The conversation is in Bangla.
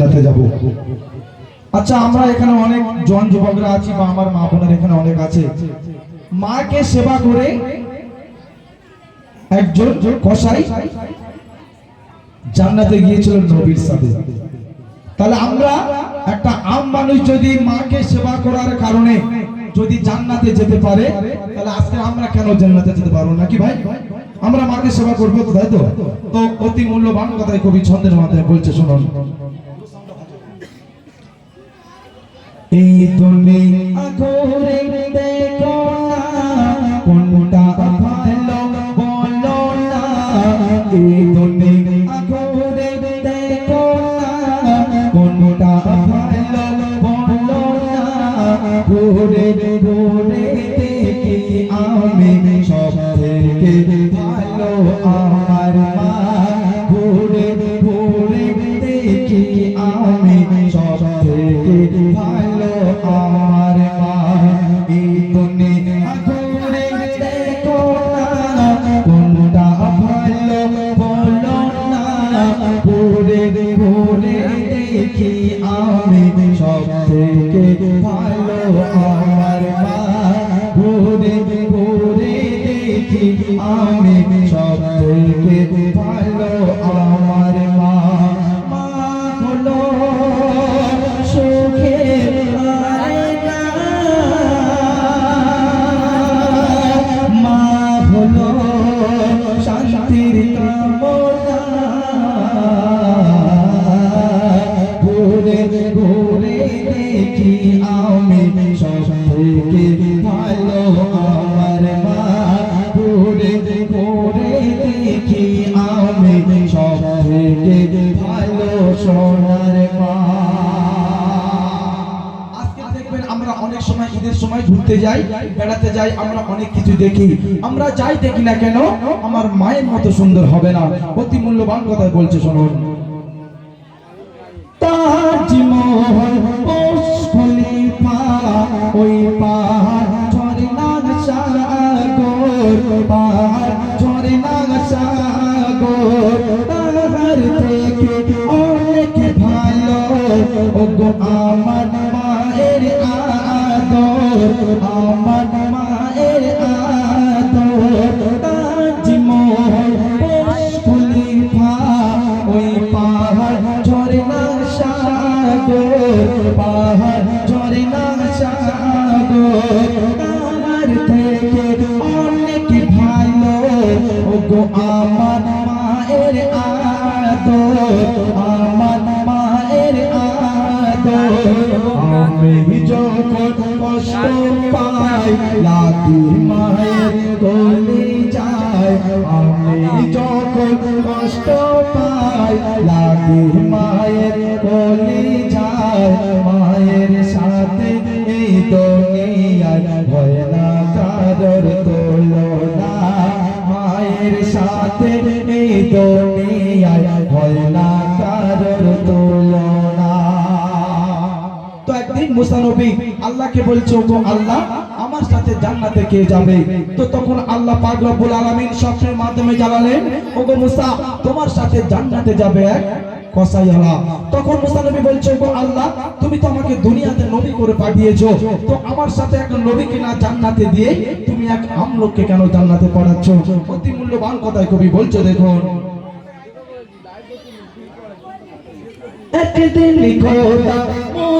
জান্নাতে যাব। আচ্ছা, আমরা এখানে অনেক জওয়ান যুবকরা আছি বা আমার মা বোনের এখানে অনেক আছে, মাকে সেবা করে একজন কসাই জান্নাতে গিয়েছিল নবীর সাথে। তাহলে আমরা একটা আম মানুষ যদি মাকে সেবা করার কারণে যদি জান্নাতে যেতে পারে, তাহলে আজকে আমরা কেন জান্নাতে যেতে পারবো নাকি ভাই? আমরা মাকে সেবা করবো তো, তাই তো? তো অতি মূল্যবান কথাই কবি ছন্দের মাধ্যমে বলছে, শুনুন। এই দুনিয়া ঘুরে দেখো না, কোনটা ভালো বলো না। এই দুনিয়া ঘুরে দেখো না, কোনটা ভালো বলো না। ঘুরে ঘুরে দেখি আমি সব থেকে ভালো আমার মা। ঘুরে ঘুরে দেখি আমি সব থেকে ভালো আমার মা। এই দুনিয়া ঘুরে দেখো না, কোনটা ভালো বলো না। ঘুরে ঘুরে দেখি আমি সব থেকে ভালো আমার মা। ঘুরে ঘুরে দেখি আমি সব থেকে ভালো আমার মা। মা হলো সুখের আয়না, মা হলো শান্তির কামনা। ঘুরে ঘুরে দেখি আমি সব থেকে ভালো আমার মা। ঘুরে ঘুরে দেখি আমি সব থেকে ভালো সোনার মা। আজকে দেখবেন আমরা অনেক সময় ঈদের সময় ঘুরতে যাই, বেড়াতে যাই, আমরা অনেক কিছু দেখি। আমরা যাই দেখি না কেন, আমার মায়ের মতো সুন্দর হবে না। অতি মূল্যবান কথা বলছে, শুনুন। তাজমহল বুর্জ খলিফা, ওই পাহাড় ঝর্ণা সাগর, পাহাড় ঝর্ণা সাগর। তাহার থেকে অনেক ভালো ওগো আমার মায়ের আদর, আমার মায়ের আদর। তাজমহল বুর্জ খলিফা, ওই পাহাড় ঝর্ণা সাগর, পাহাড় ঝর্ণা সাগর। তার থেকে অনেক ভালো ওগো আমার মায়ের আদর, আমার মায়ের আদর। আমি যখন কষ্ট পাই লাঠি মায়ের গলে যায়, আমি যখন কষ্ট পাই লাঠি মায়ের গলে যায়। মায়ের সাথে এই দুনিয়ায় হয় না কারোর তুলনা, মায়ের সাথে এই দুনিয়ায় হয় না কারোর তুলনা। তো একদিন মুসা নবী আল্লাহকে বলছে, ওগো আল্লাহ, আমার সাথে জান্নাতে কে যাবে? তো তখন আল্লাহ পাক রব্বুল আলামিন স্বপ্নের মাধ্যমে জানালেন, ওগো মুসা, তোমার সাথে জান্নাতে যাবে এক কসাইওয়ালা। তখন মুসা নবী বলছে, ওগো আল্লাহ, তুমি তো আমাকে দুনিয়াতে নবী করে পাঠিয়েছো, তো আমার সাথে একটা নবীকে না জান্নাতে দিয়ে তুমি এক আমলোককে কেন জান্নাতে পাঠাচ্ছ? অতি মূল্যবান কথাই কবি বলছে, দেখুন। একদিন খোদা